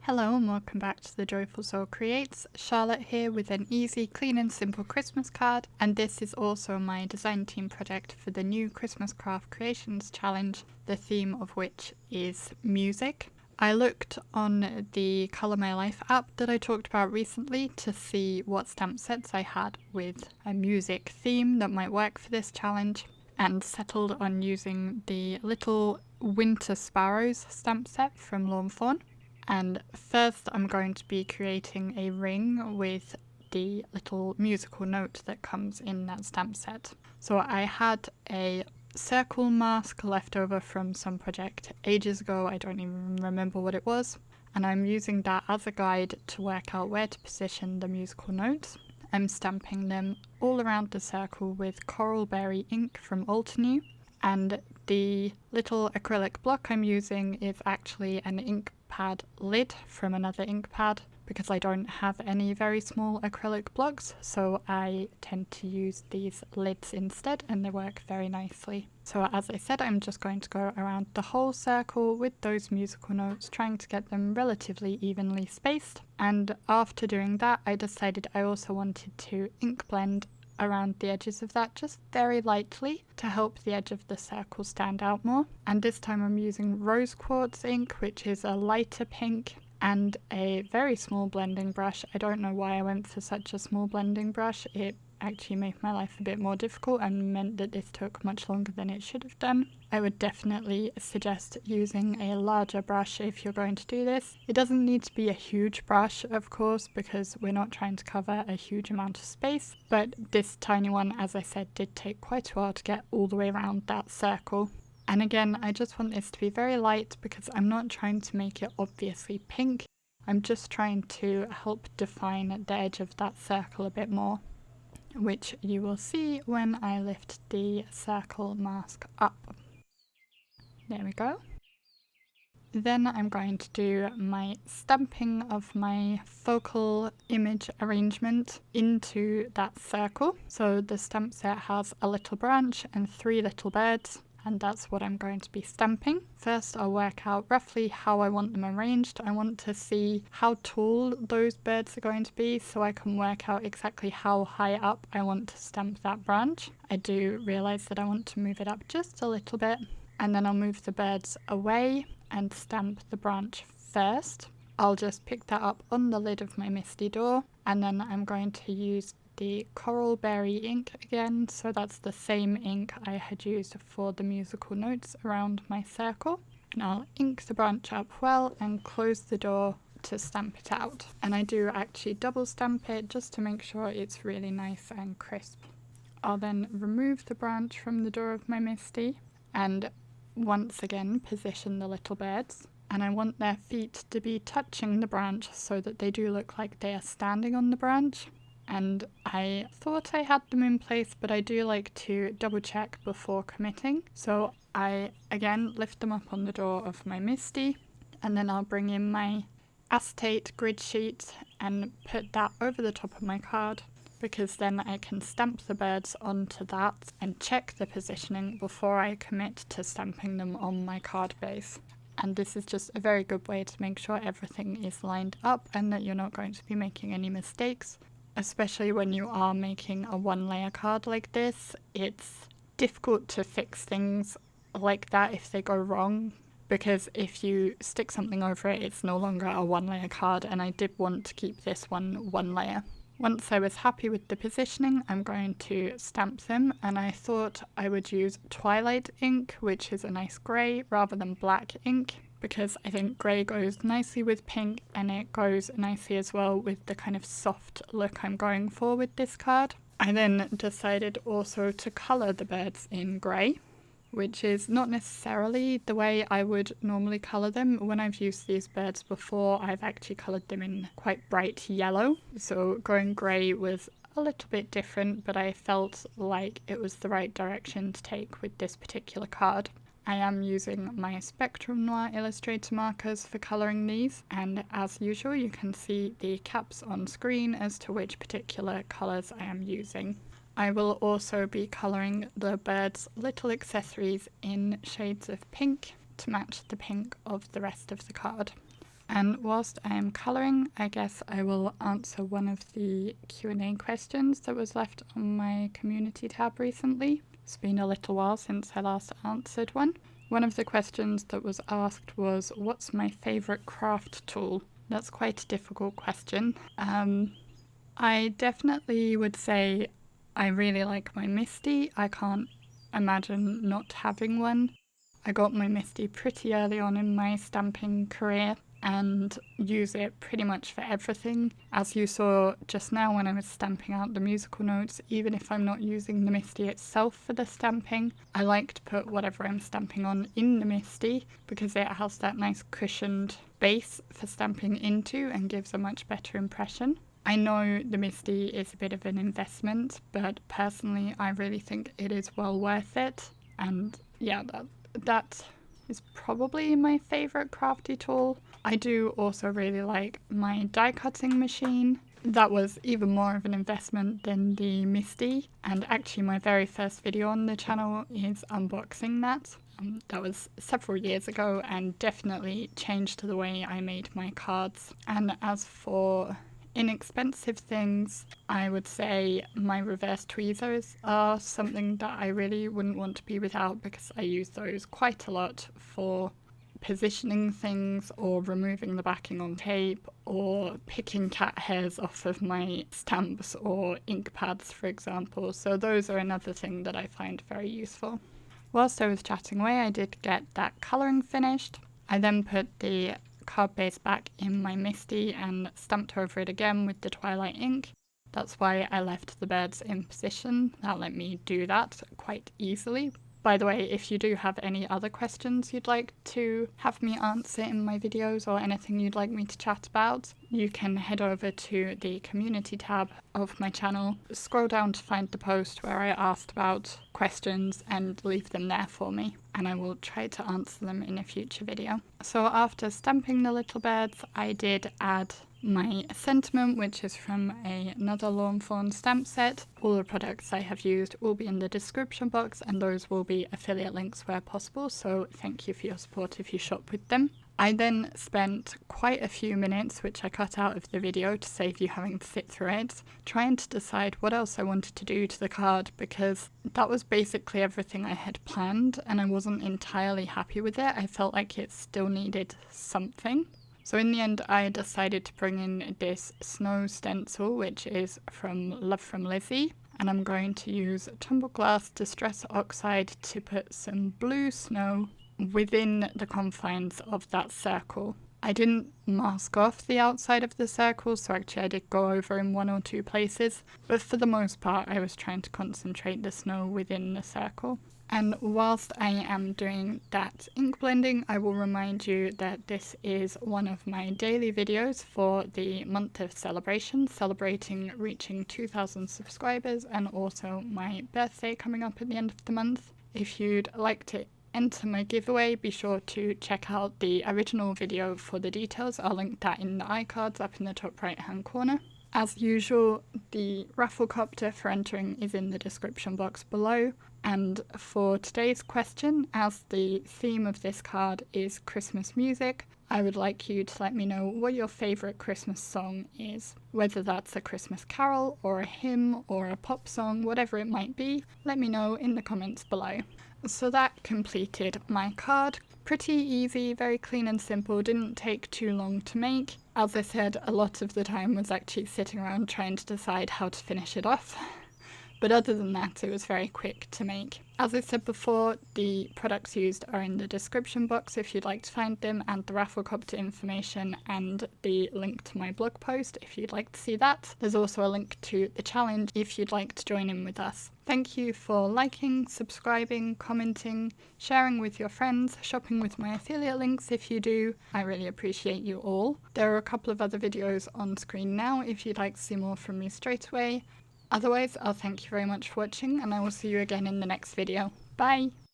Hello and welcome back to the Joyful Soul Creates. Charlotte here with an easy, clean and simple Christmas card, and this is also my design team project for the new Christmas Craft Creations Challenge, the theme of which is music. I looked on the Colour My Life app that I talked about recently to see what stamp sets I had with a music theme that might work for this challenge, and settled on using the little Winter Sparrows stamp set from Fawn. And first I'm going to be creating a ring with the little musical note that comes in that stamp set. So I had a circle mask left over from some project ages ago, I don't even remember what it was, and I'm using that as a guide to work out where to position the musical notes. I'm stamping them all around the circle with coral berry ink from Altenew, and the little acrylic block I'm using is actually an ink pad lid from another ink pad because I don't have any very small acrylic blocks, so I tend to use these lids instead and they work very nicely. So as I said, I'm just going to go around the whole circle with those musical notes, trying to get them relatively evenly spaced. And after doing that, I decided I also wanted to ink blend around the edges of that just very lightly to help the edge of the circle stand out more. And this time I'm using rose quartz ink, which is a lighter pink, and a very small blending brush. I don't know why I went for such a small blending brush. It actually made my life a bit more difficult and meant that this took much longer than it should have done. I would definitely suggest using a larger brush if you're going to do this. It doesn't need to be a huge brush, of course, because we're not trying to cover a huge amount of space, but this tiny one, as I said, did take quite a while to get all the way around that circle. And again, I just want this to be very light because I'm not trying to make it obviously pink. I'm just trying to help define the edge of that circle a bit more, which you will see when I lift the circle mask up. There we go. Then I'm going to do my stamping of my focal image arrangement into that circle. So the stamp set has a little branch and 3 little birds, and that's what I'm going to be stamping. First, I'll work out roughly how I want them arranged. I want to see how tall those birds are going to be so I can work out exactly how high up I want to stamp that branch. I do realise that I want to move it up just a little bit, and then I'll move the birds away and stamp the branch first. I'll just pick that up on the lid of my MISTI door, and then I'm going to use the coral berry ink again, so that's the same ink I had used for the musical notes around my circle. And I'll ink the branch up well and close the door to stamp it out. And I do actually double stamp it just to make sure it's really nice and crisp. I'll then remove the branch from the door of my MISTI and once again position the little birds. And I want their feet to be touching the branch so that they do look like they are standing on the branch. And I thought I had them in place, but I do like to double check before committing. So I again lift them up on the door of my MISTI, and then I'll bring in my acetate grid sheet and put that over the top of my card, because then I can stamp the birds onto that and check the positioning before I commit to stamping them on my card base. And this is just a very good way to make sure everything is lined up and that you're not going to be making any mistakes. Especially when you are making a 1-layer card like this, it's difficult to fix things like that if they go wrong, because if you stick something over it, it's no longer a 1-layer card, and I did want to keep this one 1 layer. Once I was happy with the positioning, I'm going to stamp them, and I thought I would use Twilight Ink, which is a nice grey rather than black ink, because I think grey goes nicely with pink and it goes nicely as well with the kind of soft look I'm going for with this card. I then decided also to colour the birds in grey, which is not necessarily the way I would normally colour them. When I've used these birds before, I've actually coloured them in quite bright yellow, so going grey was a little bit different, but I felt like it was the right direction to take with this particular card. I am using my Spectrum Noir Illustrator markers for colouring these, and as usual you can see the caps on screen as to which particular colours I am using. I will also be colouring the birds' little accessories in shades of pink to match the pink of the rest of the card. And whilst I am colouring, I guess I will answer one of the Q&A questions that was left on my community tab recently. It's been a little while since I last answered one. One of the questions that was asked was, what's my favourite craft tool? That's quite a difficult question. I definitely would say I really like my MISTI. I can't imagine not having one. I got my MISTI pretty early on in my stamping career and use it pretty much for everything. As you saw just now when I was stamping out the musical notes, even if I'm not using the MISTI itself for the stamping, I like to put whatever I'm stamping on in the MISTI because it has that nice cushioned base for stamping into and gives a much better impression. I know the MISTI is a bit of an investment, but personally I really think it is well worth it. And yeah, that is probably my favourite crafty tool. I do also really like my die cutting machine. That was even more of an investment than the MISTI, and actually my very first video on the channel is unboxing that. That was several years ago and definitely changed the way I made my cards. And as for inexpensive things, I would say my reverse tweezers are something that I really wouldn't want to be without because I use those quite a lot for positioning things or removing the backing on tape or picking cat hairs off of my stamps or ink pads, for example. So those are another thing that I find very useful. Whilst I was chatting away, I did get that colouring finished. I then put the card base back in my MISTI and stamped over it again with the Twilight ink. That's why I left the birds in position. That let me do that quite easily. By the way, if you do have any other questions you'd like to have me answer in my videos or anything you'd like me to chat about, you can head over to the community tab of my channel, scroll down to find the post where I asked about questions and leave them there for me, and I will try to answer them in a future video. So after stamping the little birds, I did add my sentiment, which is from another Lawn Fawn stamp set. All the products I have used will be in the description box, and those will be affiliate links where possible, so thank you for your support if you shop with them. I then spent quite a few minutes, which I cut out of the video to save you having to sit through it, trying to decide what else I wanted to do to the card, because that was basically everything I had planned and I wasn't entirely happy with it. I felt like it still needed something. So in the end, I decided to bring in this snow stencil, which is from Love from Lizi. And I'm going to use Tumbled Glass Distress Oxide to put some blue snow within the confines of that circle. I didn't mask off the outside of the circle, so actually I did go over in one or two places. But for the most part, I was trying to concentrate the snow within the circle. And whilst I am doing that ink blending, I will remind you that this is one of my daily videos for the month of celebration, celebrating reaching 2,000 subscribers and also my birthday coming up at the end of the month. If you'd like to enter my giveaway, be sure to check out the original video for the details. I'll link that in the iCards up in the top right hand corner. As usual, the raffle copter for entering is in the description box below. And for today's question, as the theme of this card is Christmas music, I would like you to let me know what your favourite Christmas song is. Whether that's a Christmas carol or a hymn or a pop song, whatever it might be, let me know in the comments below. So that completed my card. Pretty easy, very clean and simple, didn't take too long to make. As I said, a lot of the time was actually sitting around trying to decide how to finish it off. But other than that, it was very quick to make. As I said before, the products used are in the description box if you'd like to find them, and the raffle copter information and the link to my blog post if you'd like to see that. There's also a link to the challenge if you'd like to join in with us. Thank you for liking, subscribing, commenting, sharing with your friends, shopping with my affiliate links if you do. I really appreciate you all. There are a couple of other videos on screen now if you'd like to see more from me straight away. Otherwise, I'll thank you very much for watching, and I will see you again in the next video. Bye!